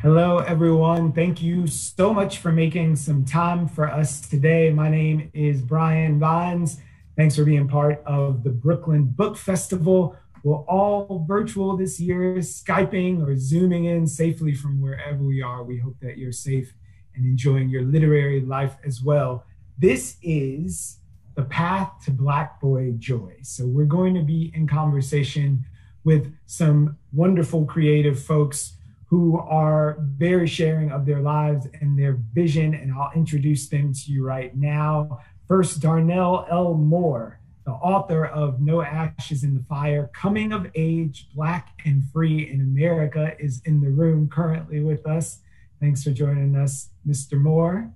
Hello, everyone. Thank you so much for making some time for us today. My name is Brian Vines. Thanks for being part of the Brooklyn Book Festival. We're all virtual this year, Skyping or Zooming in safely from wherever we are. We hope that you're safe and enjoying your literary life as well. This is The Path to Black Boy Joy. So we're going to be in conversation with some wonderful creative folks who are very sharing of their lives and their vision, and I'll introduce them to you right now. First, Darnell L Moore, the author of No Ashes in the Fire, Coming of Age, Black and Free in America, is in the room currently with us. Thanks for joining us, Mr. Moore.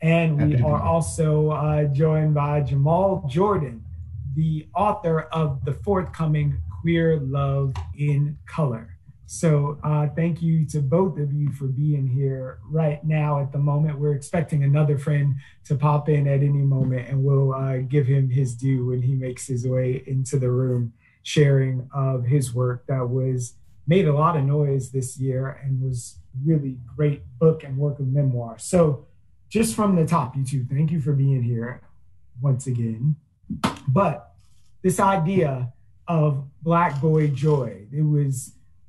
And we are also joined by Jamal Jordan, the author of the forthcoming Queer Love in Color. So thank you to both of you for being here right now at the moment. We're expecting another friend to pop in at any moment, and we'll give him his due when he makes his way into the room, sharing of his work that was made a lot of noise this year and was really great book and work of memoir. So just from the top, you two, thank you for being here once again. But this idea of Black Boy Joy,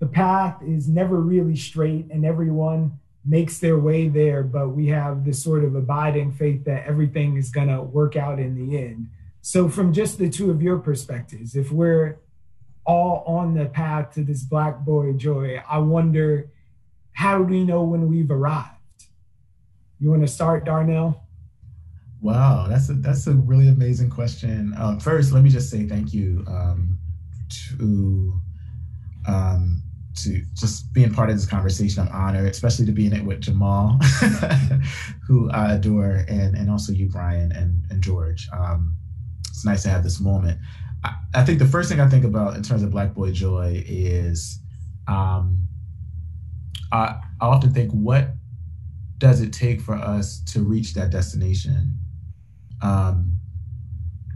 the path is never really straight and everyone makes their way there, but we have this sort of abiding faith that everything is going to work out in the end. So from just the two of your perspectives, if we're all on the path to this Black Boy Joy, I wonder, how do we know when we've arrived? You want to start, Darnell? Wow, that's a really amazing question. First, let me just say thank you to just being part of this conversation. I'm honored, especially to be in it with Jamal, who I adore, and also you, Brian, and George. It's nice to have this moment. I think the first thing I think about in terms of Black Boy Joy is I often think, what does it take for us to reach that destination?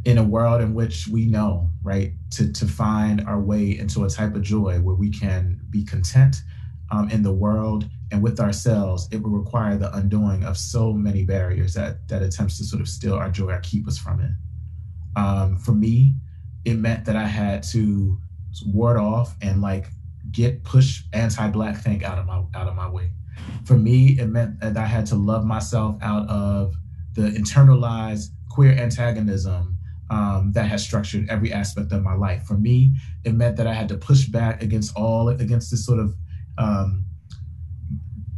In a world in which we know, right, to find our way into a type of joy where we can be content in the world and with ourselves, it will require the undoing of so many barriers that attempts to sort of steal our joy or keep us from it. For me, it meant that I had to ward off and push anti-Black think out of my way. For me, it meant that I had to love myself out of the internalized queer antagonism that has structured every aspect of my life. For me, it meant that I had to push back against this sort of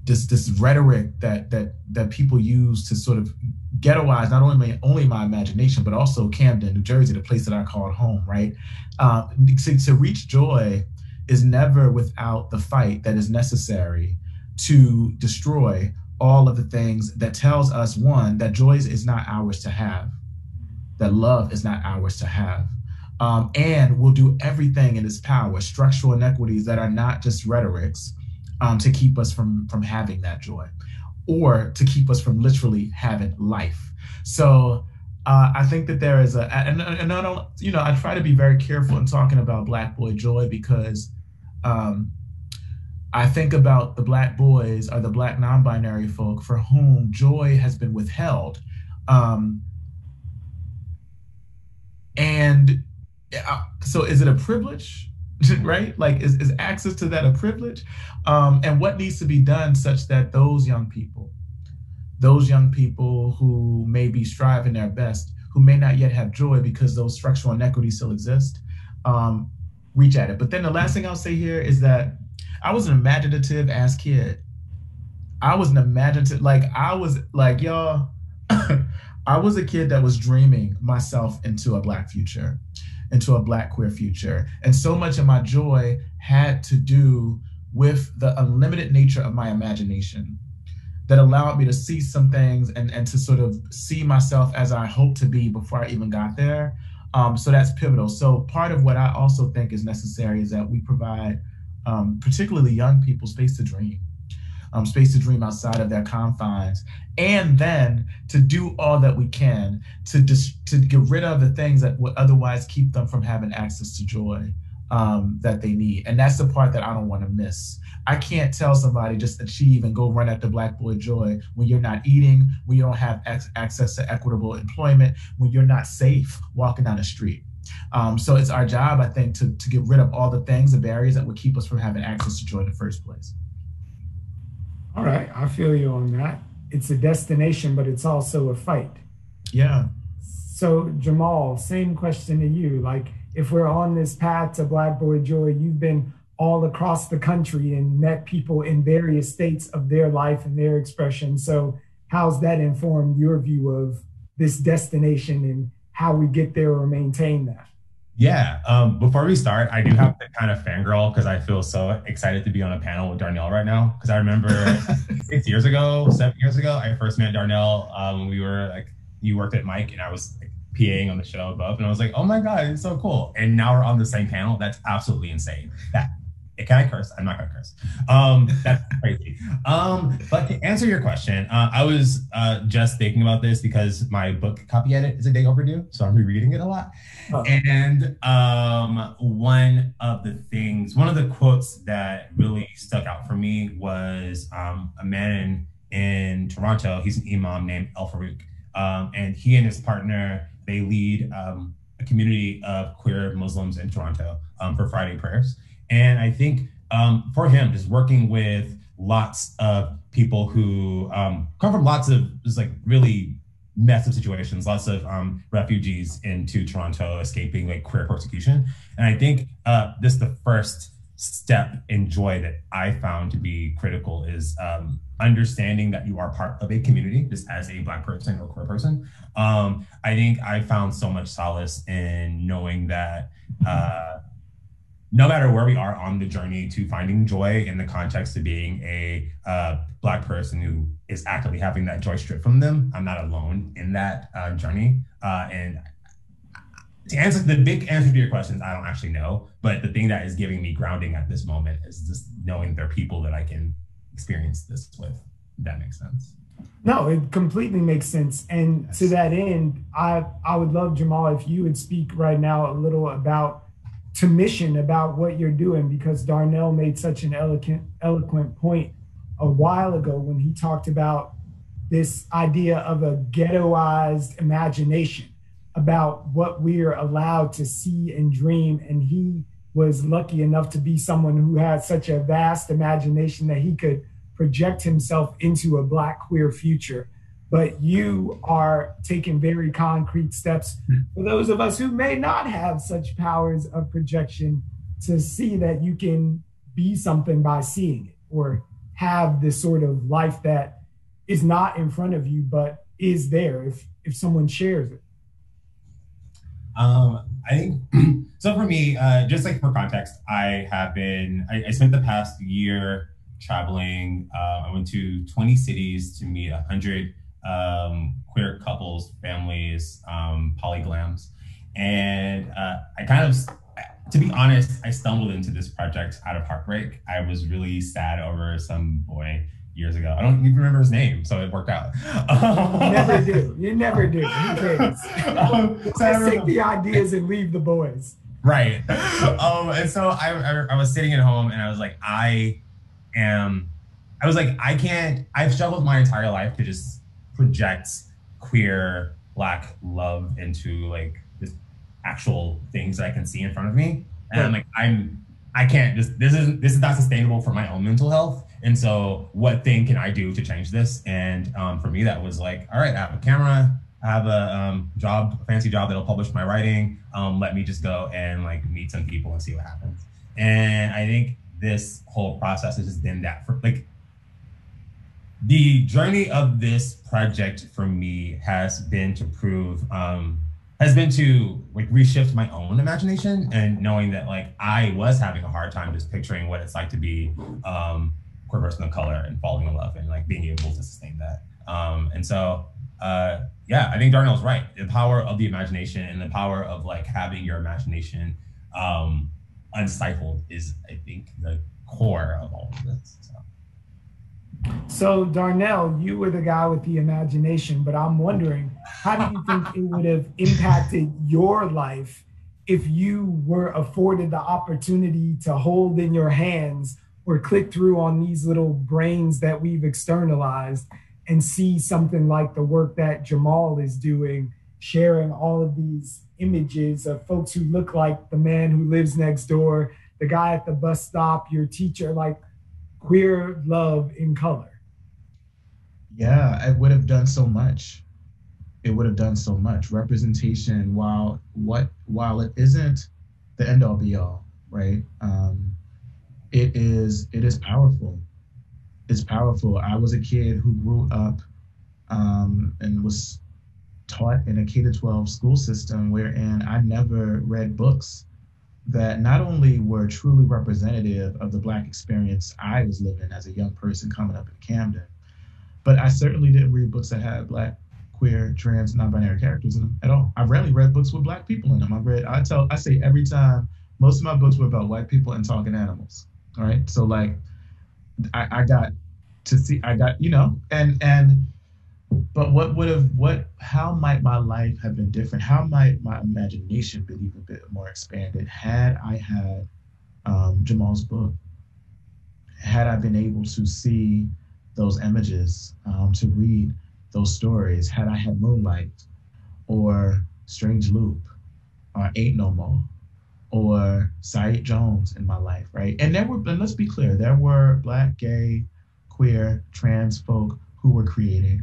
this rhetoric that people use to sort of ghettoize not only my imagination, but also Camden, New Jersey, the place that I called home, right? To reach joy is never without the fight that is necessary to destroy all of the things that tells us, one, that joy is not ours to have, that love is not ours to have, and will do everything in its power, structural inequities that are not just rhetorics, to keep us from having that joy, or to keep us from literally having life. So I think that there is and I don't, I try to be very careful in talking about Black Boy Joy because I think about the Black boys or the Black non-binary folk for whom joy has been withheld. And so is it a privilege, right? Is access to that a privilege? And what needs to be done such that those young people who may be striving their best, who may not yet have joy because those structural inequities still exist, reach at it. But then the last thing I'll say here is that I was an imaginative ass kid. I was y'all, I was a kid that was dreaming myself into a Black future, into a Black queer future. And so much of my joy had to do with the unlimited nature of my imagination that allowed me to see some things and to sort of see myself as I hoped to be before I even got there. So that's pivotal. So part of what I also think is necessary is that we provide particularly young people space to dream outside of their confines, and then to do all that we can to get rid of the things that would otherwise keep them from having access to joy. that they need. And that's the part that I don't want to miss. I can't tell somebody just achieve and go run after Black Boy Joy when you're not eating, when you don't have access to equitable employment, when you're not safe walking down the street. So it's our job, I think, to get rid of all the things, the barriers that would keep us from having access to joy in the first place. All right, I feel you on that. It's a destination, but it's also a fight. Yeah. So Jamal, same question to you. Like, if we're on this path to Black Boy Joy, you've been all across the country and met people in various states of their life and their expression. So how's that informed your view of this destination and how we get there or maintain that? Yeah, before we start, I do have to kind of fangirl because I feel so excited to be on a panel with Darnell right now. Because I remember 7 years ago, I first met Darnell when we were like, you worked at Mike and I was like PAing on the show above, and I was like, oh my God, it's so cool. And now we're on the same panel. That's absolutely insane. Can I curse? I'm not gonna curse. That's crazy. But to answer your question, I was just thinking about this because my book copy edit is a day overdue, so I'm rereading it a lot. Oh. And one of the quotes that really stuck out for me was a man in Toronto. He's an imam named El Farouk, and he and his partner, they lead a community of queer Muslims in Toronto for Friday prayers. And I think for him, just working with lots of people who come from lots of just like really massive situations, lots of refugees into Toronto escaping like queer persecution. And I think this is the first step in joy that I found to be critical is understanding that you are part of a community, just as a Black person or queer person. I think I found so much solace in knowing that no matter where we are on the journey to finding joy in the context of being a Black person who is actively having that joy stripped from them, I'm not alone in that journey. And to answer the big answer to your questions, I don't actually know, but the thing that is giving me grounding at this moment is just knowing there are people that I can experience this with, if that makes sense. No, it completely makes sense. And yes. To that end, I would love, Jamal, if you would speak right now a little about mission about what you're doing, because Darnell made such an eloquent point a while ago when he talked about this idea of a ghettoized imagination about what we're allowed to see and dream. And he was lucky enough to be someone who had such a vast imagination that he could project himself into a Black queer future. But you are taking very concrete steps for those of us who may not have such powers of projection to see that you can be something by seeing it, or have this sort of life that is not in front of you, but is there if someone shares it. I think, so for me, just like for context, I spent the past year traveling. I went to 20 cities to meet 100 queer couples, families, polyglams. And I kind of, to be honest, I stumbled into this project out of heartbreak. I was really sad over some boy years ago. I don't even remember his name, so it worked out. You never do. Who cares? Just take the ideas and leave the boys. Right. And so I was sitting at home and I was like, I've struggled my entire life to just project queer Black love into like this actual things that I can see in front of me. And I'm like, I can't just, this is not sustainable for my own mental health. And so what thing can I do to change this? And for me, that was like, all right, I have a camera, I have a fancy job that'll publish my writing. Let me just go and like meet some people and see what happens. And I think this whole process has just been that for like, the journey of this project for me has been to like reshift my own imagination, and knowing that like I was having a hard time just picturing what it's like to be queer person of color and falling in love and like being able to sustain that. And so, I think Darnell's right. The power of the imagination and the power of like having your imagination unstifled is, I think, the core of all of this. So Darnell, you were the guy with the imagination, but I'm wondering, how do you think it would have impacted your life if you were afforded the opportunity to hold in your hands or click through on these little brains that we've externalized and see something like the work that Jamal is doing, sharing all of these images of folks who look like the man who lives next door, the guy at the bus stop, your teacher, like queer love in color. Yeah, it would have done so much. It would have done so much. Representation, while it isn't the end all be all, right? It is powerful. It's powerful. I was a kid who grew up and was taught in a K-12 school system wherein I never read books that not only were truly representative of the Black experience I was living as a young person coming up in Camden, but I certainly didn't read books that had Black, queer, trans, non-binary characters in them at all. I rarely read books with Black people in them. I say every time, most of my books were about white people and talking animals. All right. So like I got to see, but how might my life have been different? How might my imagination be even a bit more expanded had I had Jamal's book? Had I been able to see those images, to read those stories, had I had Moonlight or Strange Loop or Ain't No More or Saeed Jones in my life, right? And let's be clear, there were Black, gay, queer, trans folk who were creating,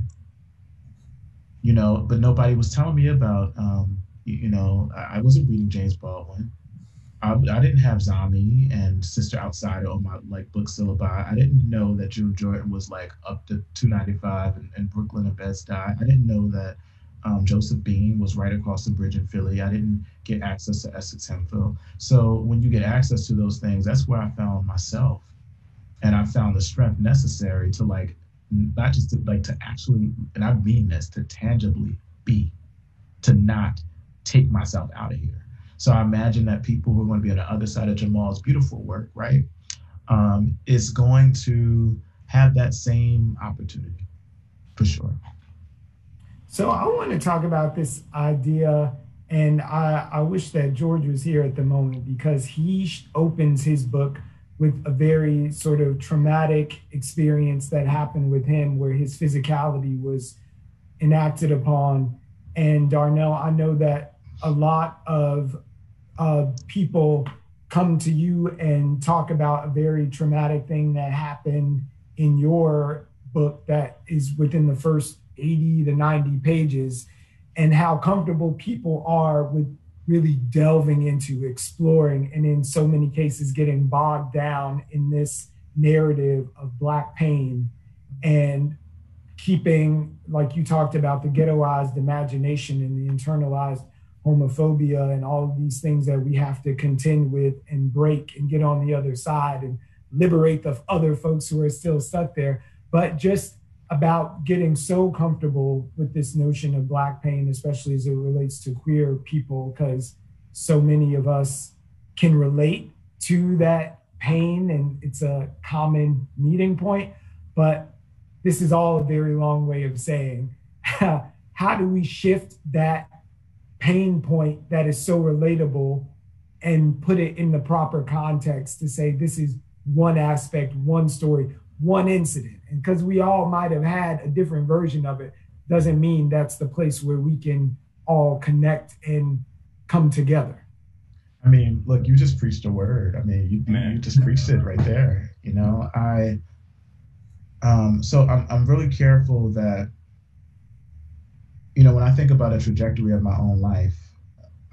but nobody was telling me about, I wasn't reading James Baldwin. I didn't have Zami and Sister Outsider on my book syllabi. I didn't know that Jamal Jordan was up to 295 in Brooklyn and Bed-Stuy. I didn't know that Joseph Bean was right across the bridge in Philly. I didn't get access to Essex Hemphill. So when you get access to those things, that's where I found myself. And I found the strength necessary to not just to actually, and I mean this, to tangibly be, to not take myself out of here. So I imagine that people who are going to be on the other side of Jamal's beautiful work, right, is going to have that same opportunity, for sure. So I want to talk about this idea, and I wish that George was here at the moment, because he opens his book with a very sort of traumatic experience that happened with him where his physicality was enacted upon. And Darnell, I know that a lot of people come to you and talk about a very traumatic thing that happened in your book that is within the first 80 to 90 pages, and how comfortable people are with really delving into, exploring, and in so many cases getting bogged down in this narrative of Black pain and keeping, like you talked about, the ghettoized imagination and the internalized homophobia and all of these things that we have to contend with and break and get on the other side and liberate the other folks who are still stuck there. But just about getting so comfortable with this notion of Black pain, especially as it relates to queer people, because so many of us can relate to that pain and it's a common meeting point. But this is all a very long way of saying, how do we shift that pain point that is so relatable and put it in the proper context to say, this is one aspect, one story, one incident. And because we all might have had a different version of it, doesn't mean that's the place where we can all connect and come together. I mean, look, you just preached a word. I mean, you just preached it right there. So I'm really careful that, when I think about a trajectory of my own life,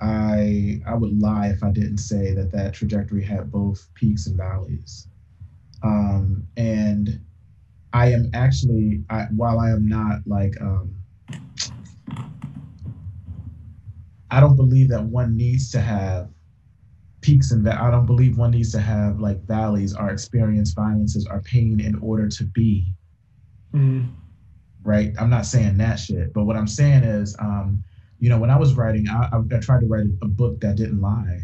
I would lie if I didn't say that trajectory had both peaks and valleys. And I am actually, while I am not I don't believe that one needs to have peaks and I don't believe one needs to have valleys or experience violences or pain in order to be. Mm-hmm. Right? I'm not saying that shit, but what I'm saying is, when I was writing, I tried to write a book that didn't lie,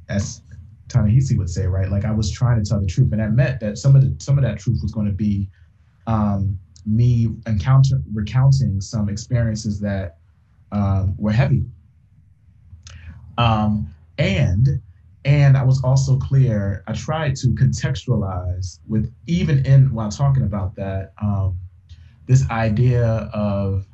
as Ta-Nehisi would say, right? I was trying to tell the truth, and that meant that some of that truth was going to be me recounting some experiences that were heavy. And I was also clear. I tried to contextualize with even in while talking about that this idea of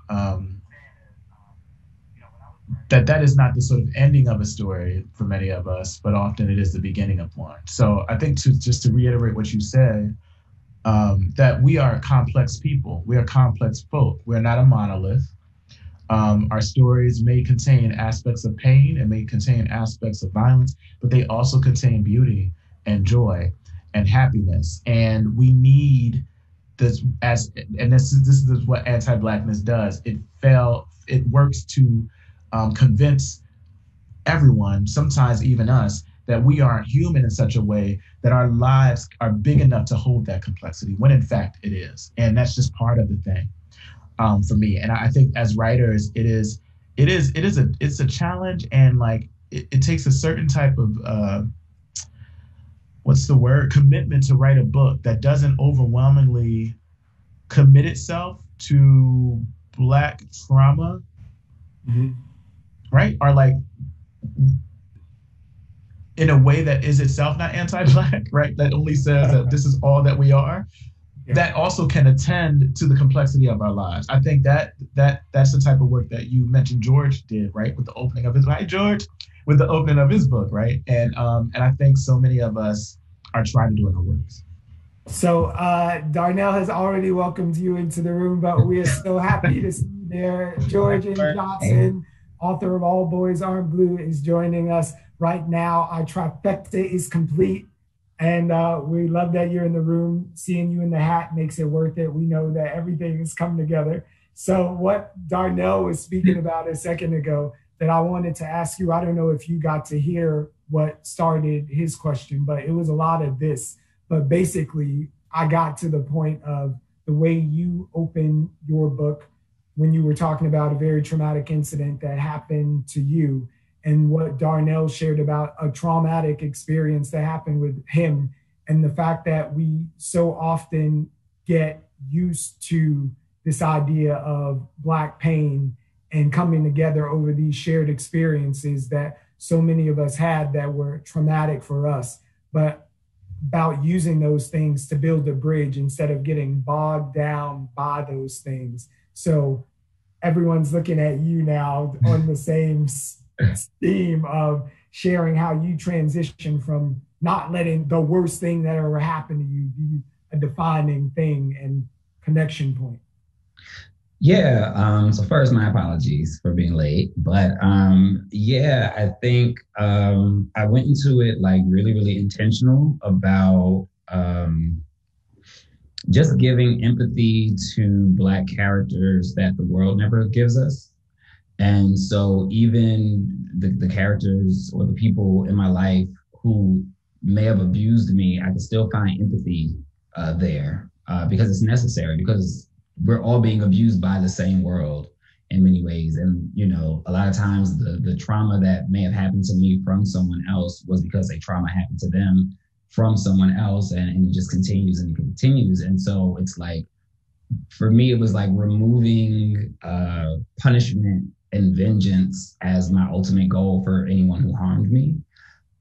that is not the sort of ending of a story for many of us, but often it is the beginning of one. So I think to reiterate what you said, that we are complex people. We are complex folk. We're not a monolith. Our stories may contain aspects of pain and may contain aspects of violence, but they also contain beauty and joy and happiness. And we need this this is what anti-Blackness does. It works to convince everyone, sometimes even us, that we aren't human in such a way that our lives are big enough to hold that complexity, when in fact it is. And that's just part of the thing for me. And I think as writers, it's a challenge, and like it takes a certain type of commitment to write a book that doesn't overwhelmingly commit itself to Black trauma, right? Or like in a way that is itself not anti-Black, right? That only says that this is all that we are. Yeah. That also can attend to the complexity of our lives. I think that's the type of work that you mentioned George did, right? With the opening of his, right, George? With the opening of his book, right? And I think so many of us are trying to do it in our works. So Darnell has already welcomed you into the room, but we are so happy to see you there. George Johnson, author of All Boys Aren't Blue, is joining us right now. Our trifecta is complete, and we love that you're in the room. Seeing you in the hat makes it worth it. We know that everything is coming together. So what Darnell was speaking about a second ago that I wanted to ask you, I don't know if you got to hear what started his question, but it was a lot of this. But basically, I got to the point of the way you open your book when you were talking about a very traumatic incident that happened to you, and what Darnell shared about a traumatic experience that happened with him, and the fact that we so often get used to this idea of Black pain and coming together over these shared experiences that so many of us had that were traumatic for us, but about using those things to build a bridge instead of getting bogged down by those things. So everyone's looking at you now on the same theme of sharing how you transition from not letting the worst thing that ever happened to you be a defining thing and connection point. Yeah. So first, my apologies for being late, but yeah, I think I went into it like really, really intentional about just giving empathy to Black characters that the world never gives us. And so even the characters or the people in my life who may have abused me, I can still find empathy there because it's necessary, because we're all being abused by the same world in many ways. And, you know, a lot of times the trauma that may have happened to me from someone else was because a trauma happened to them from someone else, and it just continues and it continues. And so it's like, for me, it was like removing punishment and vengeance as my ultimate goal for anyone who harmed me,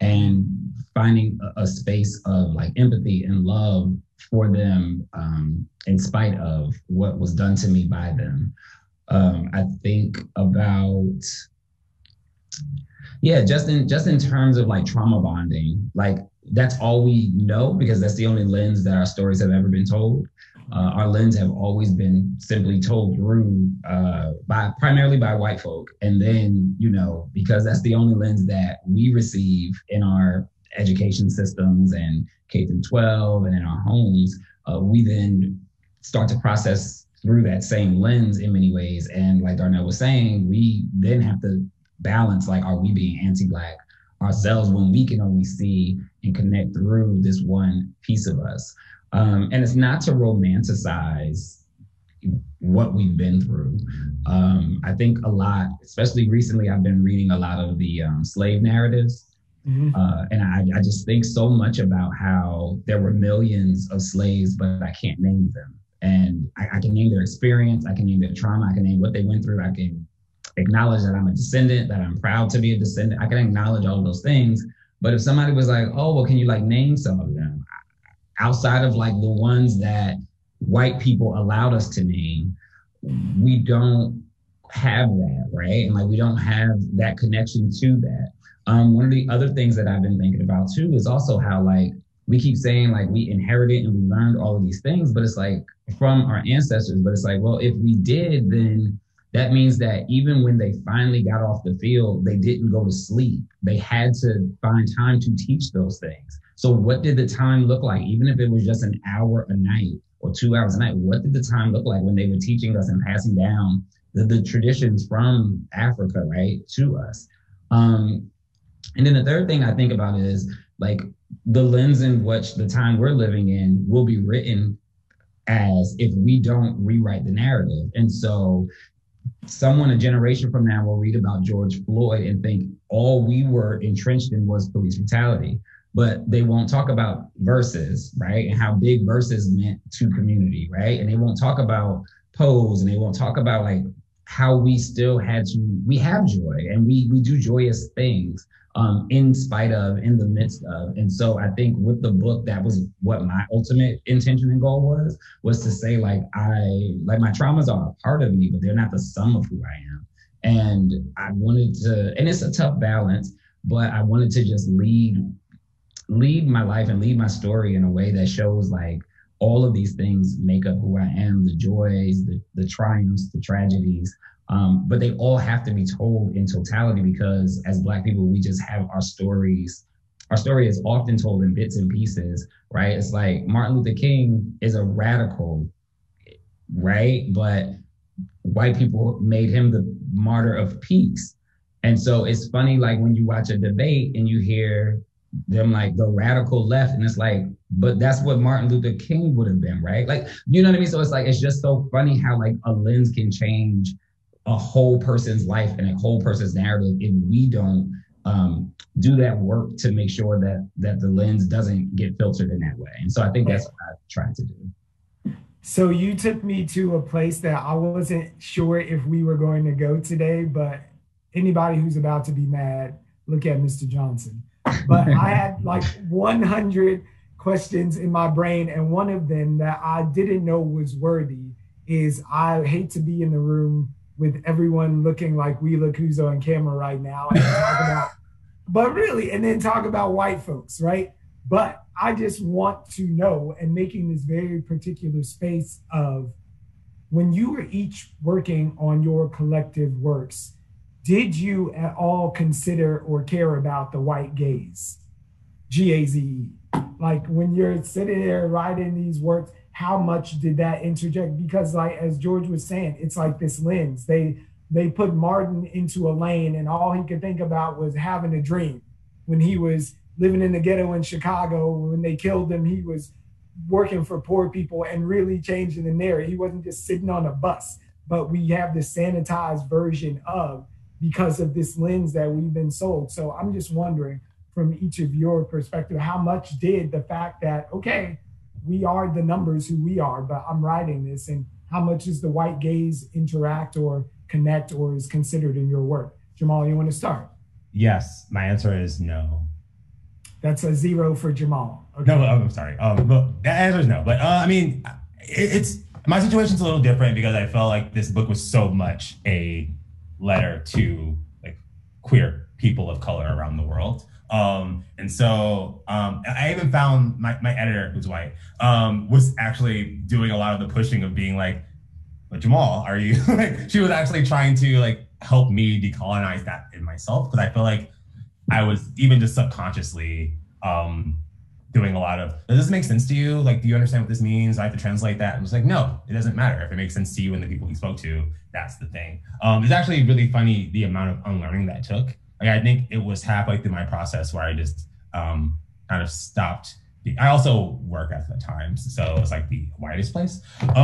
and finding a space of like empathy and love for them in spite of what was done to me by them. I think about, yeah, just in terms of like trauma bonding, like that's all we know because that's the only lens that our stories have ever been told. Our lens have always been simply told through primarily by white folk. And then, you know, because that's the only lens that we receive in our education systems and K through 12 and in our homes, we then start to process through that same lens in many ways. And like Darnell was saying, we then have to balance, like, are we being anti-Black ourselves when we can only see and connect through this one piece of us? And it's not to romanticize what we've been through. I think a lot, especially recently, I've been reading a lot of the slave narratives. Mm-hmm. And I just think so much about how there were millions of slaves, but I can't name them. And I can name their experience, I can name their trauma, I can name what they went through, I can acknowledge that I'm a descendant, that I'm proud to be a descendant. I can acknowledge all of those things. But if somebody was like, oh, well, can you like name some of them? Outside of like the ones that white people allowed us to name, we don't have that, right? And like we don't have that connection to that. One of the other things that I've been thinking about too is also how like we keep saying like we inherited and we learned all of these things, but it's like from our ancestors. But it's like, well, if we did, then that means that even when they finally got off the field, they didn't go to sleep. They had to find time to teach those things. So what did the time look like? Even if it was just an hour a night or 2 hours a night, what did the time look like when they were teaching us and passing down the traditions from Africa, right, to us? And then the third thing I think about is like the lens in which the time we're living in will be written as if we don't rewrite the narrative. And so someone a generation from now will read about George Floyd and think all we were entrenched in was police brutality, but they won't talk about versus, right? And how big versus meant to community, right? And they won't talk about pose, and they won't talk about like how we still we have joy and we do joyous things in spite of, in the midst of. And so I think with the book, that was what my ultimate intention and goal was to say like, my traumas are a part of me, but they're not the sum of who I am. And I wanted to, and it's a tough balance, but I wanted to just lead my life and lead my story in a way that shows like all of these things make up who I am, the joys, the triumphs, the tragedies. But they all have to be told in totality, because as Black people, we just have our stories. Our story is often told in bits and pieces, right? It's like Martin Luther King is a radical, right? But white people made him the martyr of peace. And so it's funny, like when you watch a debate and you hear them like the radical left, and it's like, but that's what Martin Luther King would have been, right? Like, you know what I mean? So it's like, it's just so funny how like a lens can change a whole person's life and a whole person's narrative if we don't do that work to make sure that the lens doesn't get filtered in that way. And so I think that's what I tried to do. So you took me to a place that I wasn't sure if we were going to go today, but anybody who's about to be mad, look at Mr. Johnson. But I had like 100 questions in my brain, and one of them that I didn't know was worthy is I hate to be in the room with everyone looking like we look who's on camera right now and talk about, but really, and then talk about white folks, right? But I just want to know, and making this very particular space of when you were each working on your collective works, did you at all consider or care about the white gaze? G-A-Z-E. Like when you're sitting there writing these works, how much did that interject? Because like, as George was saying, it's like this lens. They put Martin into a lane and all he could think about was having a dream. When he was living in the ghetto in Chicago, when they killed him, he was working for poor people and really changing the narrative. He wasn't just sitting on a bus, but we have this sanitized version of, because of this lens that we've been sold. So I'm just wondering from each of your perspective, how much did the fact that, okay, we are the numbers who we are, but I'm writing this, and how much does the white gaze interact or connect or is considered in your work? Jamal, you want to start? Yes, my answer is no. That's a 0 for Jamal. Okay. No, I'm sorry. But the answer is no. But I mean, it's my situation's a little different because I felt like this book was so much a letter to like queer people of color around the world. And so I even found my editor, who's white, was actually doing a lot of the pushing of being like, but Jamal, are you like, she was actually trying to like help me decolonize that in myself, because I feel like I was even just subconsciously doing a lot of, does this make sense to you? Like, do you understand what this means? I have to translate that. And it's like, no, it doesn't matter. If it makes sense to you and the people you spoke to, that's the thing. It's actually really funny the amount of unlearning that took. Like, I think it was halfway through my process where I just kind of stopped. I also work at the Times, so it's like the whitest place. But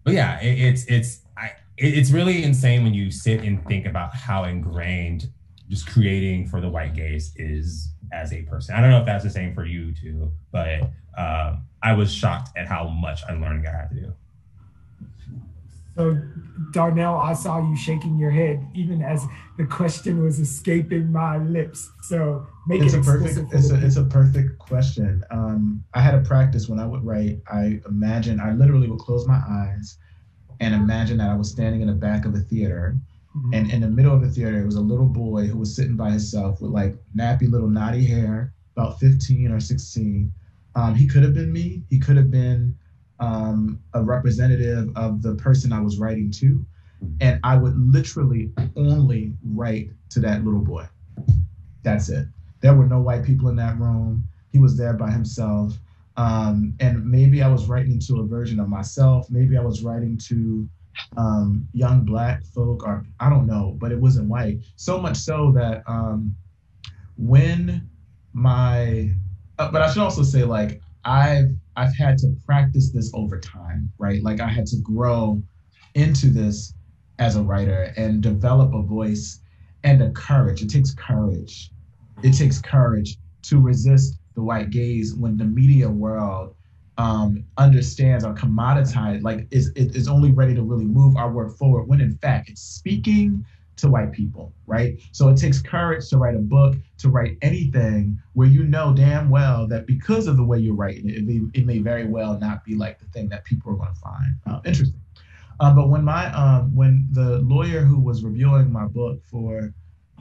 yeah, it's really insane when you sit and think about how ingrained just creating for the white gaze is as a person. I don't know if that's the same for you too, but I was shocked at how much unlearning I had to do. So, Darnell, I saw you shaking your head even as the question was escaping my lips. So make it explicit. It's a perfect question. I had a practice when I would write. I literally would close my eyes and imagine that I was standing in the back of a theater. Mm-hmm. And in the middle of the theater, there was a little boy who was sitting by himself with like nappy little knotty hair, about 15 or 16. He could have been me. He could have been a representative of the person I was writing to. And I would literally only write to that little boy. That's it. There were no white people in that room. He was there by himself. And maybe I was writing to a version of myself. Maybe I was writing to young Black folk, or I don't know, but it wasn't white. So much so that but I should also say, like, I've had to practice this over time, right? Like I had to grow into this as a writer and develop a voice and a courage. It takes courage. It takes courage to resist the white gaze when the media world understands or commoditized, like is only ready to really move our work forward when in fact it's speaking to white people, right? So it takes courage to write a book, to write anything where you know damn well that because of the way you're writing it may very well not be like the thing that people are going to find interesting. But when when the lawyer who was reviewing my book for,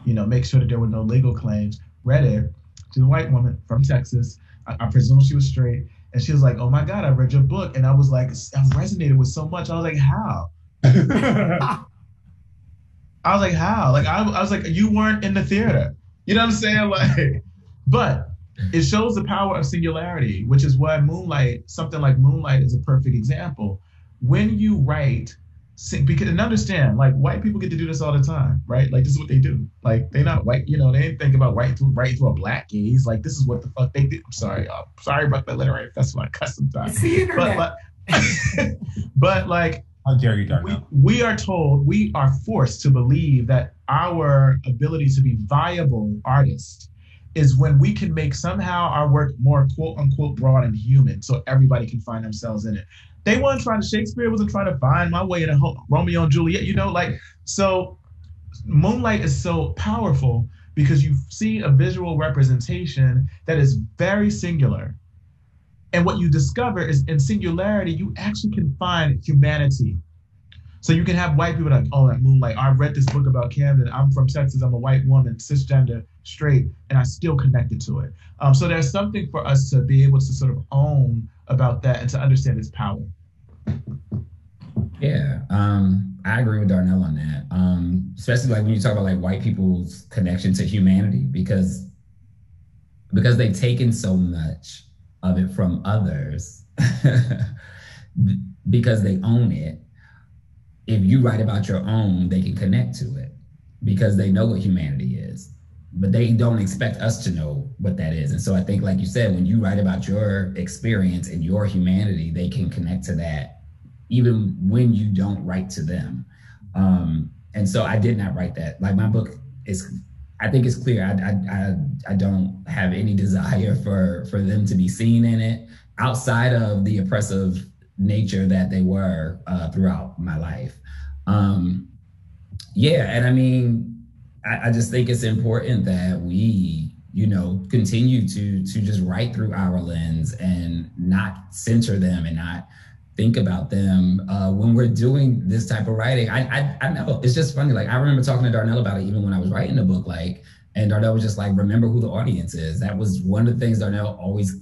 make sure that there were no legal claims, read it, she's a white woman from Texas. I presume she was straight. And she was like, "Oh my God, I read your book." And I was like, I resonated with so much. I was like, how? I was like, how? Like, I was like, you weren't in the theater. You know what I'm saying? Like, but it shows the power of singularity, which is why something like Moonlight is a perfect example. When you write, and understand, like, white people get to do this all the time, right? Like, this is what they do. Like, they're not white, they didn't think about writing through a Black gaze. Like, this is what the fuck they did. I'm sorry about that literary festival at Custom Time. It's the internet. But like, how dare you, Darnell? We are forced to believe that our ability to be viable artists is when we can make somehow our work more quote unquote broad and human so everybody can find themselves in it. Shakespeare wasn't trying to find my way into Romeo and Juliet, so Moonlight is so powerful because you see a visual representation that is very singular. And what you discover is in singularity, you actually can find humanity. So you can have white people like, oh, that Moonlight, I read this book about Camden. I'm from Texas. I'm a white woman, cisgender, straight, and I still connected to it. So there's something for us to be able to sort of own about that and to understand its power. Yeah, I agree with Darnell on that. Especially like when you talk about like white people's connection to humanity, because they've taken so much of it from others because they own it. If you write about your own, they can connect to it because they know what humanity is, but they don't expect us to know what that is. And so I think, like you said, when you write about your experience and your humanity, they can connect to that even when you don't write to them. And so I did not write that. Like, my book I think it's clear. I don't have any desire for them to be seen in it outside of the oppressive nature that they were throughout my life. And I mean, I just think it's important that we, continue to just write through our lens and not censor them and not think about them when we're doing this type of writing. I know it's just funny. Like, I remember talking to Darnell about it even when I was writing the book, and Darnell was just like, remember who the audience is. That was one of the things Darnell always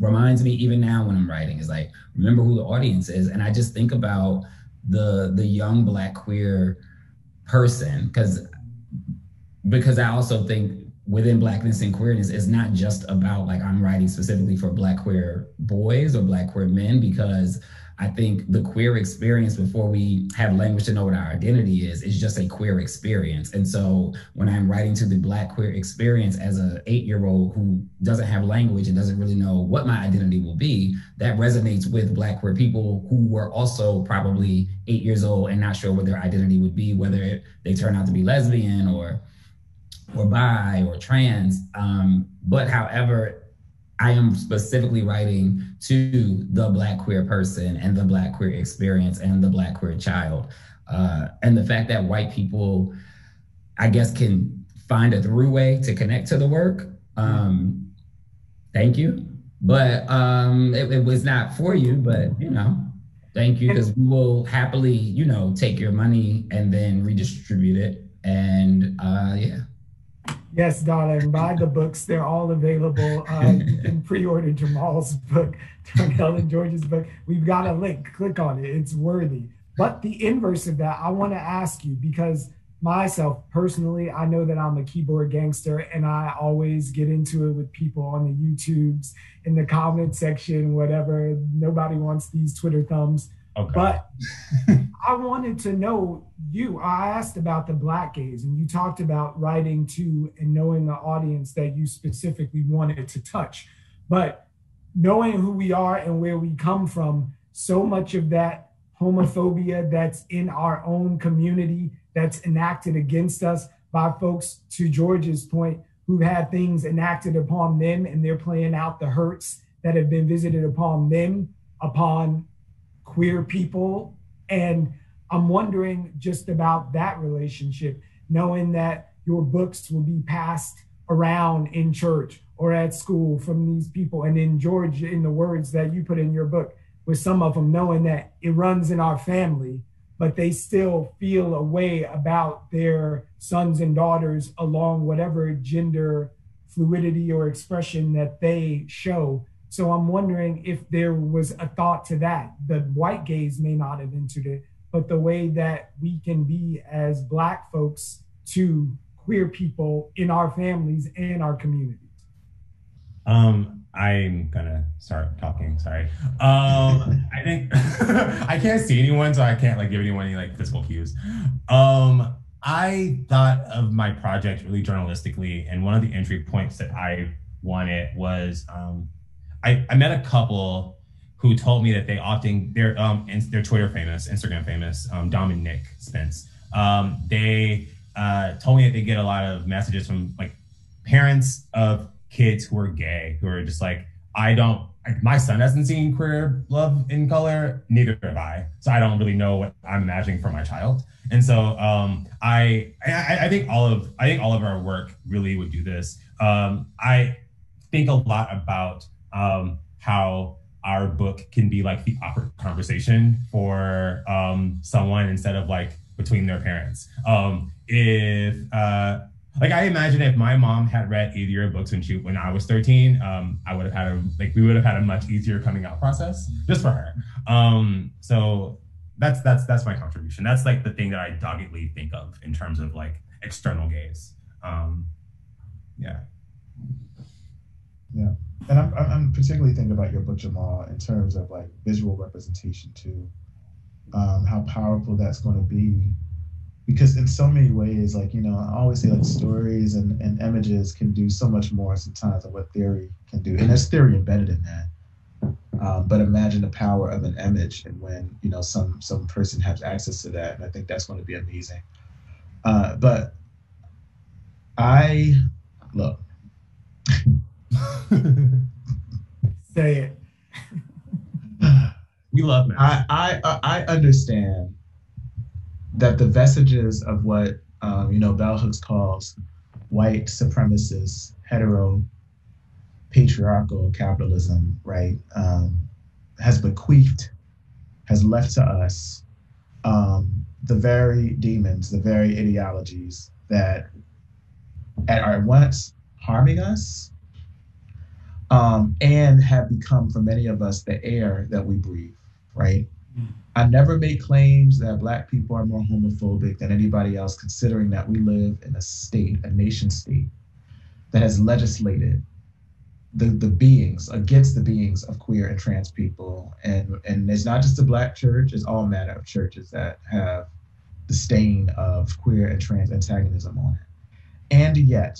reminds me, even now when I'm writing, is like, remember who the audience is. And I just think about the young Black queer person, because I also think within Blackness and queerness, it's not just about like, I'm writing specifically for Black queer boys or Black queer men, because I think the queer experience, before we have language to know what our identity is just a queer experience. And so when I'm writing to the Black queer experience as an 8-year-old who doesn't have language and doesn't really know what my identity will be, that resonates with Black queer people who were also probably 8 years old and not sure what their identity would be, whether they turn out to be lesbian or bi or trans. But however, I am specifically writing to the Black queer person and the Black queer experience and the Black queer child. And the fact that white people, I guess, can find a through way to connect to the work. Thank you. But it was not for you, but thank you, because we will happily, take your money and then redistribute it. And yeah. Yes, darling, buy the books. They're all available. You can pre-order Jamal's book, Darnell and George's book. We've got a link. Click on it. It's worthy. But the inverse of that, I want to ask you, because myself, personally, I know that I'm a keyboard gangster, and I always get into it with people on the YouTubes, in the comment section, whatever. Nobody wants these Twitter thumbs. Okay. But I wanted to know I asked about the Black gaze, and you talked about writing to and knowing the audience that you specifically wanted to touch. But knowing who we are and where we come from, so much of that homophobia that's in our own community, that's enacted against us by folks, to George's point, who've had things enacted upon them, and they're playing out the hurts that have been visited upon them, upon queer people. And I'm wondering just about that relationship, knowing that your books will be passed around in church or at school from these people. And then George, in the words that you put in your book, with some of them knowing that it runs in our family, but they still feel a way about their sons and daughters along whatever gender fluidity or expression that they show. So I'm wondering if there was a thought to that. The white gaze may not have entered it, but the way that we can be as Black folks to queer people in our families and our communities. I'm gonna start talking, sorry. I think I can't see anyone, so I can't give anyone any physical cues. I thought of my project really journalistically, and one of the entry points that I wanted was, I met a couple who told me that they're Twitter famous, Instagram famous, Dom and Nick Spence. They told me that they get a lot of messages from parents of kids who are gay, who are just my son hasn't seen Queer Love in Color, neither have I. So I don't really know what I'm imagining for my child. And so I think all of our work really would do this. I think a lot about how our book can be the awkward conversation for someone instead of between their parents. I imagine if my mom had read either of your books when I was 13, I would have had we would have had a much easier coming out process just for her. So that's my contribution. That's the thing that I doggedly think of in terms of external gaze. Yeah. Yeah. And I'm particularly thinking about your book, Jamal, in terms of visual representation too. How powerful that's going to be. Because in so many ways, I always say stories and images can do so much more sometimes than what theory can do. And there's theory embedded in that. But imagine the power of an image and when, some person has access to that. And I think that's going to be amazing. But look. Say it. We love man. I understand that the vestiges of what Bell Hooks calls white supremacist, hetero, patriarchal capitalism, right, has left to us the very demons, the very ideologies that are once harming us and have become, for many of us, the air that we breathe, right? I never make claims that Black people are more homophobic than anybody else, considering that we live in a nation state that has legislated the beings against the beings of queer and trans people. And it's not just the Black church, it's all manner of churches that have the stain of queer and trans antagonism on it. And yet,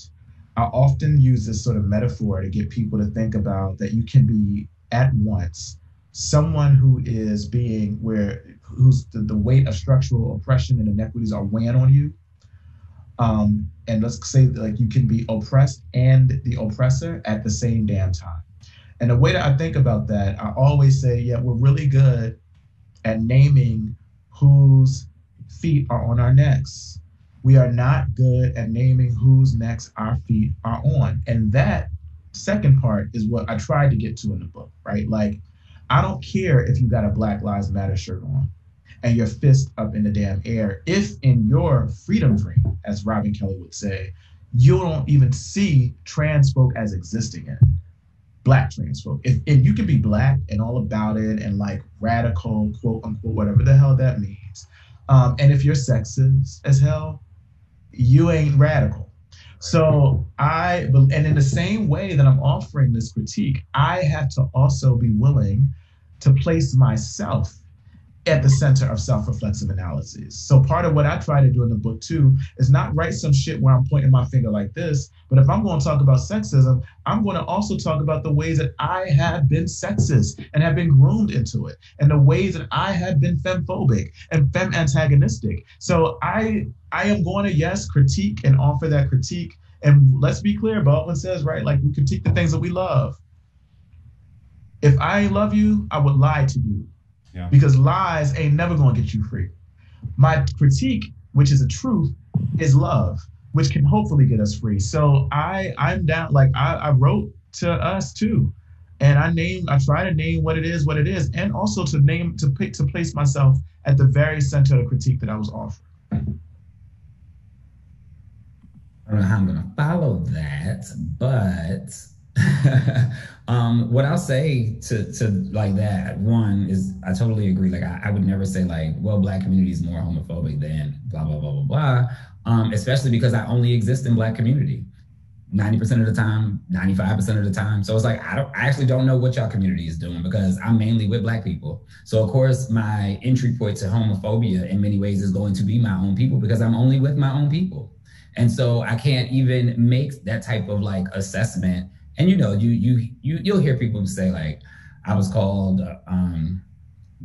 I often use this sort of metaphor to get people to think about that you can be at once someone who is who's the weight of structural oppression and inequities are weighing on you. And let's say you can be oppressed and the oppressor at the same damn time. And the way that I think about that, I always say, yeah, we're really good at naming whose feet are on our necks. We are not good at naming whose necks our feet are on. And that second part is what I tried to get to in the book, right? Like, I don't care if you got a Black Lives Matter shirt on and your fist up in the damn air, if in your freedom dream, as Robin Kelly would say, you don't even see trans folk as existing in it. Black trans folk. And you can be Black and all about it and like radical, quote unquote, whatever the hell that means. And if you're sexist as hell, you ain't radical. So and in the same way that I'm offering this critique, I have to also be willing to place myself at the center of self-reflexive analyses. So part of what I try to do in the book too is not write some shit where I'm pointing my finger like this, but if I'm going to talk about sexism, I'm going to also talk about the ways that I have been sexist and have been groomed into it, and the ways that I have been femphobic and femme antagonistic. So I am going to, yes, critique and offer that critique. And let's be clear, Baldwin says, right, like we critique the things that we love. If I love you, I would lie to you. Yeah. Because lies ain't never gonna get you free. My critique, which is a truth, is love, which can hopefully get us free. So I'm down, like I wrote to us too. And I try to name what it is, and also to place myself at the very center of the critique that I was offering. I don't know how I'm gonna follow that, but what I'll say to like that, one is I totally agree. Like I would never say like, well, Black community is more homophobic than blah, blah, blah, blah, blah. Especially because I only exist in Black community 90% of the time, 95% of the time. So it's like, I actually don't know what y'all community is doing because I'm mainly with Black people. So of course my entry point to homophobia in many ways is going to be my own people because I'm only with my own people. And so I can't even make that type of like assessment. And you know, you'll hear people say like, I was called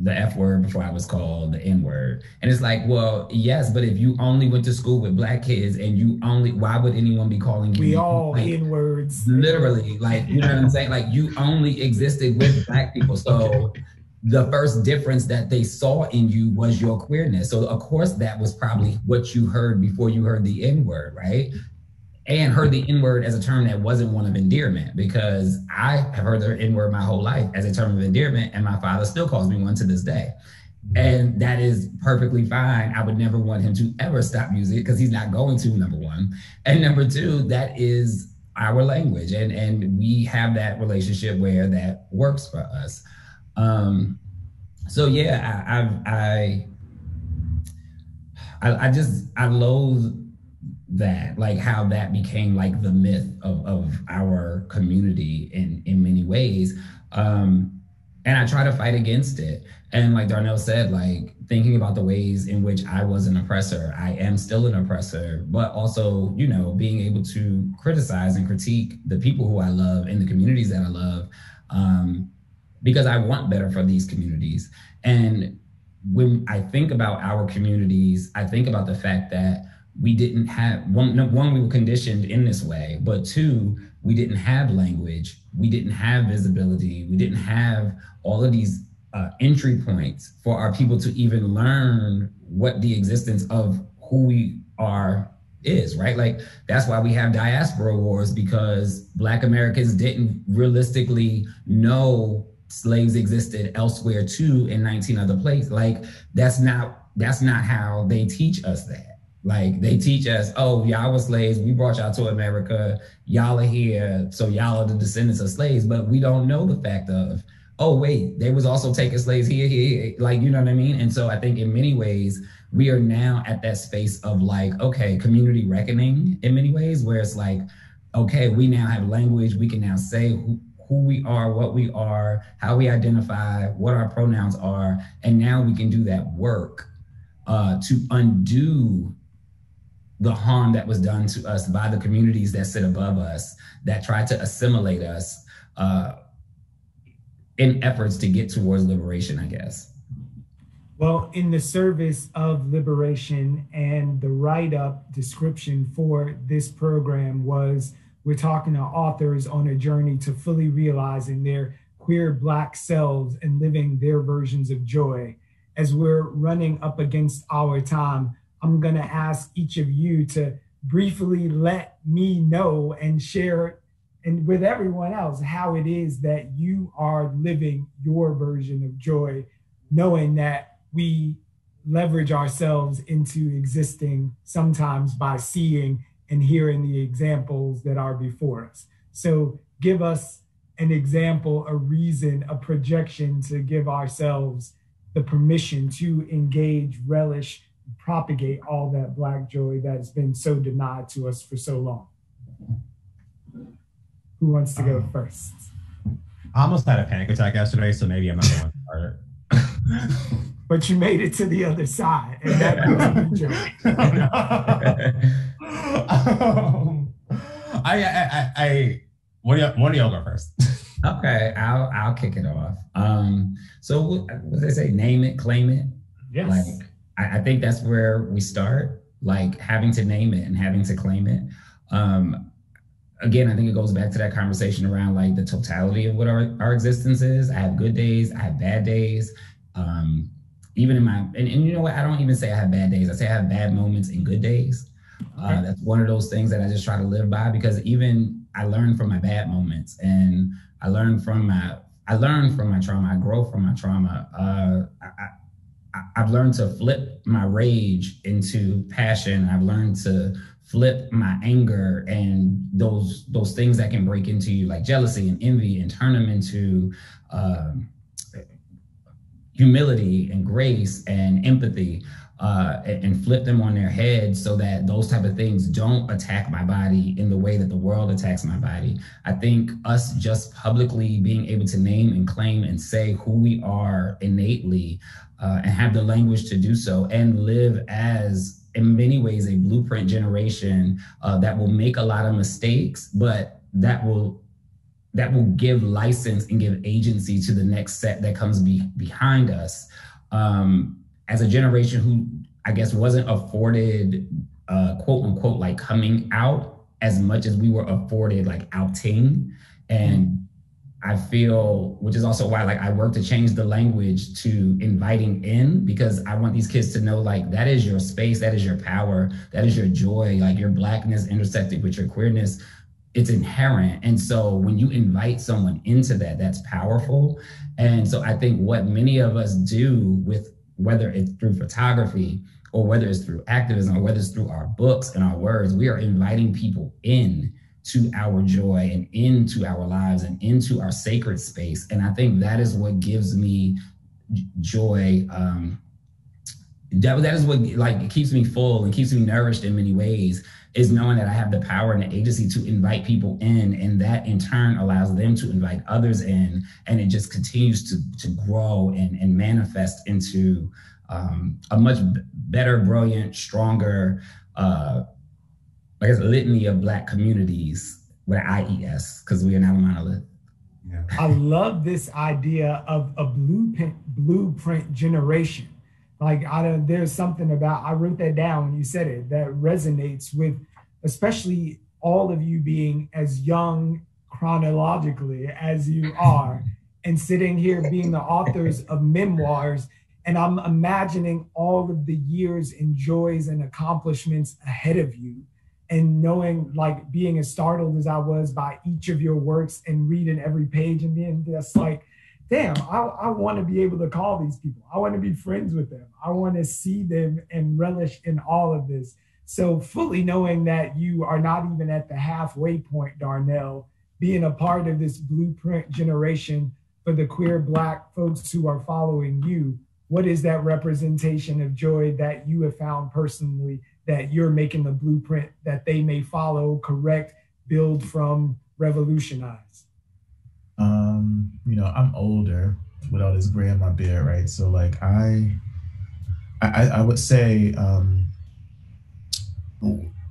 the F word before I was called the N word. And it's like, well, yes, but if you only went to school with Black kids and why would anyone be calling you? We all like, N words. Literally, like, you know what I'm saying? Like you only existed with Black people. So the first difference that they saw in you was your queerness. So of course that was probably what you heard before you heard the N word, right? And heard the N-word as a term that wasn't one of endearment, because I have heard the N-word my whole life as a term of endearment, and my father still calls me one to this day. And that is perfectly fine. I would never want him to ever stop using it because he's not going to, number one. And number two, that is our language. And we have that relationship where that works for us. So yeah, I loathe that, like how that became like the myth of our community in many ways. And I try to fight against it. And like Darnell said, like thinking about the ways in which I was an oppressor, I am still an oppressor, but also, you know, being able to criticize and critique the people who I love and the communities that I love, because I want better for these communities. And when I think about our communities, I think about the fact that we didn't have, one, we were conditioned in this way, but two, we didn't have language, we didn't have visibility, we didn't have all of these entry points for our people to even learn what the existence of who we are is, right? Like that's why we have diaspora wars, because Black Americans didn't realistically know slaves existed elsewhere too in 19 other places. Like that's not how they teach us that. Like they teach us, oh, y'all were slaves, we brought y'all to America, y'all are here, so y'all are the descendants of slaves, but we don't know the fact of, oh wait, they was also taking slaves here, like, you know what I mean? And so I think in many ways, we are now at that space of like, okay, community reckoning in many ways, where it's like, okay, we now have language, we can now say who we are, what we are, how we identify, what our pronouns are, and now we can do that work to undo the harm that was done to us by the communities that sit above us, that try to assimilate us in efforts to get towards liberation, I guess. Well, in the service of liberation, and the write-up description for this program was we're talking to authors on a journey to fully realizing their queer Black selves and living their versions of joy. As we're running up against our time, I'm going to ask each of you to briefly let me know and share and with everyone else how it is that you are living your version of joy, knowing that we leverage ourselves into existing sometimes by seeing and hearing the examples that are before us. So give us an example, a reason, a projection to give ourselves the permission to engage, relish, propagate all that Black joy that's been so denied to us for so long. Who wants to go first? I almost had a panic attack yesterday, so maybe I'm not the one to start. But you made it to the other side, and that gives you joy. One of y'all go first. Okay, I'll kick it off. So what they say, name it, claim it. Yes. Like I think that's where we start, like having to name it and having to claim it. Again, I think it goes back to that conversation around like the totality of what our existence is. I have good days, I have bad days. Even in my, and you know what, I don't even say I have bad days. I say I have bad moments and good days. That's one of those things that I just try to live by, because even I learn from my bad moments, and I learn from my trauma. I grow from my trauma. I've learned to flip my rage into passion. I've learned to flip my anger and those things that can break into you, like jealousy and envy, and turn them into humility and grace and empathy, and flip them on their head so that those type of things don't attack my body in the way that the world attacks my body. I think us just publicly being able to name and claim and say who we are innately, and have the language to do so, and live as, in many ways, a blueprint generation that will make a lot of mistakes, but that will give license and give agency to the next set that comes behind us. As a generation who, I guess, wasn't afforded, quote unquote, like coming out as much as we were afforded like outing. And I feel, which is also why like I work to change the language to inviting in, because I want these kids to know like that is your space, that is your power, that is your joy, like your Blackness intersected with your queerness. It's inherent. And so when you invite someone into that, that's powerful. And so I think what many of us do, with whether it's through photography or whether it's through activism or whether it's through our books and our words, we are inviting people in to our joy and into our lives and into our sacred space. And I think that is what gives me joy. That is what like keeps me full and keeps me nourished in many ways, is knowing that I have the power and the agency to invite people in, and that in turn allows them to invite others in, and it just continues to grow and manifest into a much better, brilliant, stronger, I guess, litany of Black communities with IES, because we are not a monolith. Yeah. I love this idea of a blueprint generation. Like, there's something about, I wrote that down when you said it, that resonates with, especially all of you being as young chronologically as you are, and sitting here being the authors of memoirs. And I'm imagining all of the years and joys and accomplishments ahead of you, and knowing, like, being as startled as I was by each of your works and reading every page and being just like, damn, I want to be able to call these people. I want to be friends with them. I want to see them and relish in all of this. So fully knowing that you are not even at the halfway point, Darnell, being a part of this blueprint generation for the queer Black folks who are following you, what is that representation of joy that you have found personally, that you're making the blueprint that they may follow, correct, build from, revolutionize? I'm older with all this gray in my beard, right? So like I would say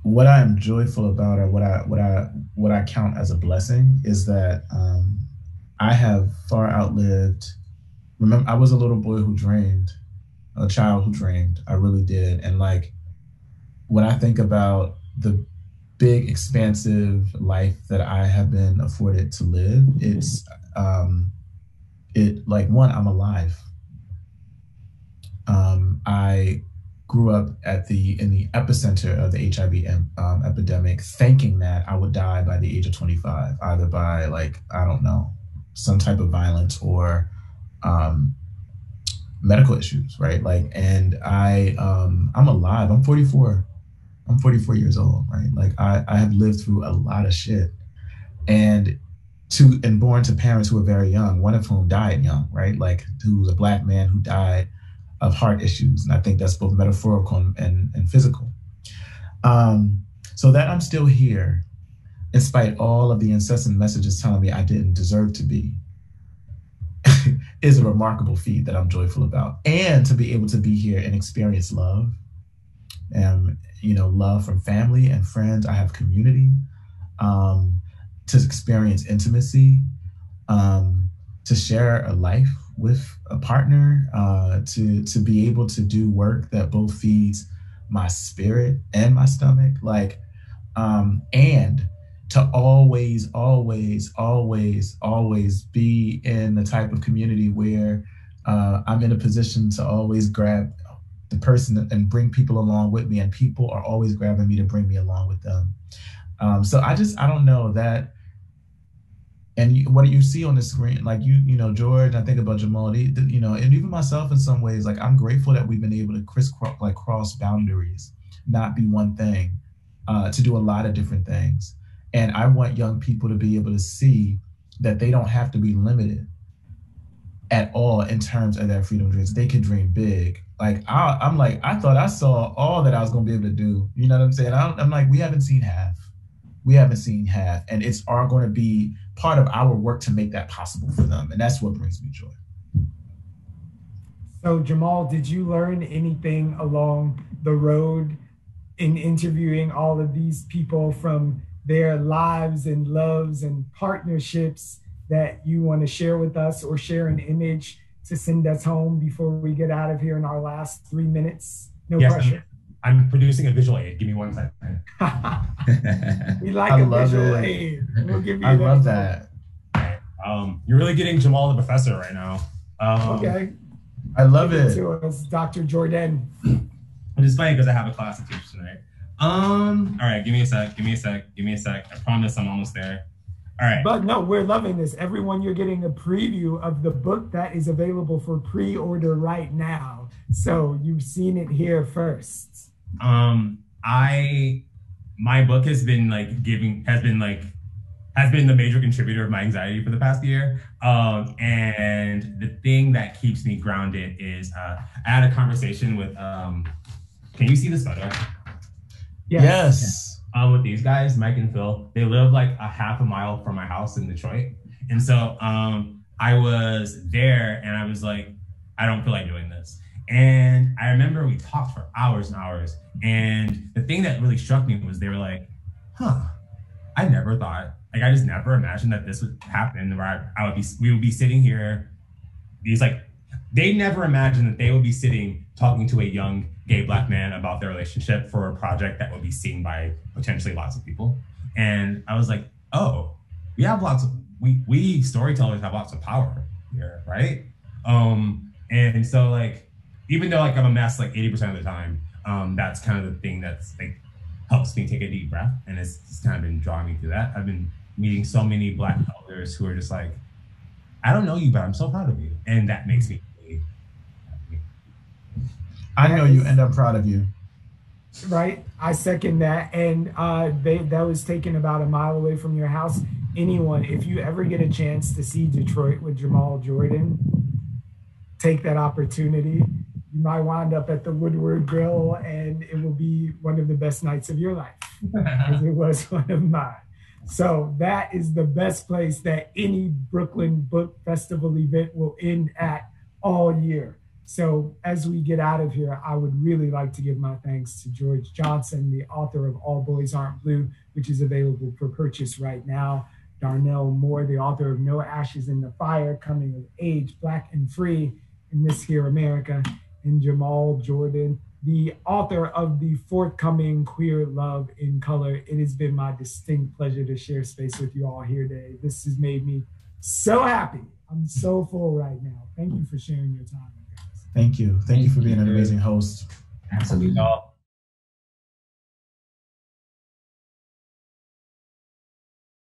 what I am joyful about, or what I count as a blessing, is that I have far outlived. Remember, I was a little boy who dreamed, a child who dreamed. I really did. And like when I think about big, expansive life that I have been afforded to live, it's like, one, I'm alive. I grew up in the epicenter of the HIV epidemic, thinking that I would die by the age of 25, either by, like, I don't know, some type of violence or medical issues, right? Like, and I'm alive. I'm 44. I'm 44 years old, right? Like, I have lived through a lot of shit, and born to parents who were very young, one of whom died young, right? Like, who was a Black man who died of heart issues. And I think that's both metaphorical and physical. So that I'm still here, in spite of all of the incessant messages telling me I didn't deserve to be, is a remarkable feat that I'm joyful about. And to be able to be here and experience love, love from family and friends. I have community, to experience intimacy, to share a life with a partner, to be able to do work that both feeds my spirit and my stomach, like, and to always, always, always, always be in the type of community where I'm in a position to always grab the person and bring people along with me, and people are always grabbing me to bring me along with them. So I don't know that. And what you see on the screen, like, George, I think about Jamal, and even myself in some ways, like, I'm grateful that we've been able to cross boundaries, not be one thing, to do a lot of different things. And I want young people to be able to see that they don't have to be limited at all in terms of their freedom dreams. They can dream big. Like, I thought I saw all that I was going to be able to do. You know what I'm saying? I'm like, we haven't seen half. We haven't seen half. And it's going to be part of our work to make that possible for them. And that's what brings me joy. So, Jamal, did you learn anything along the road in interviewing all of these people from their lives and loves and partnerships that you want to share with us, or share an image to send us home before we get out of here in our last 3 minutes? No pressure. I'm producing a visual aid. Give me 1 second. We like a visual aid. We'll give you I love that. You're really getting Jamal the professor right now. Okay. I love it. To us, Dr. Jordan. It's funny because I have a class to teach tonight. All right, give me a sec. I promise I'm almost there. All right. But no, we're loving this. Everyone, you're getting a preview of the book that is available for pre-order right now. So you've seen it here first. My book has been the major contributor of my anxiety for the past year. And the thing that keeps me grounded is I had a conversation with, can you see this photo? Yes. With these guys, Mike and Phil. They live like a half a mile from my house in Detroit. And so I was there and I was like, I don't feel like doing this. And I remember we talked for hours and hours. And the thing that really struck me was they were like, I never thought, like, I just never imagined that this would happen, where we would be sitting here. They never imagined that they would be sitting talking to a young gay Black man about their relationship for a project that would be seen by potentially lots of people. And I was like, oh, we have we storytellers have lots of power here, right? And so, like, even though, like, I'm a mess like 80% of the time, that's kind of the thing that's like helps me take a deep breath, and it's kind of been drawing me through that. I've been meeting so many Black elders who are just like, I don't know you, but I'm so proud of you, and that makes me really happy. I know you, and I'm proud of you. Right, I second that. And that was taken about a mile away from your house. Anyone, if you ever get a chance to see Detroit with Jamal Jordan, take that opportunity. You might wind up at the Woodward Grill, and it will be one of the best nights of your life, as it was one of mine. So that is the best place that any Brooklyn Book Festival event will end at all year. So as we get out of here, I would really like to give my thanks to George Johnson, the author of All Boys Aren't Blue, which is available for purchase right now. Darnell Moore, the author of No Ashes in the Fire, Coming of Age, Black and Free in This Here America. And Jamal Jordan, the author of the forthcoming Queer Love in Color. It has been my distinct pleasure to share space with you all here today. This has made me so happy. I'm so full right now. Thank you for sharing your time, guys. Thank you. Thank you for being an amazing host. Absolutely.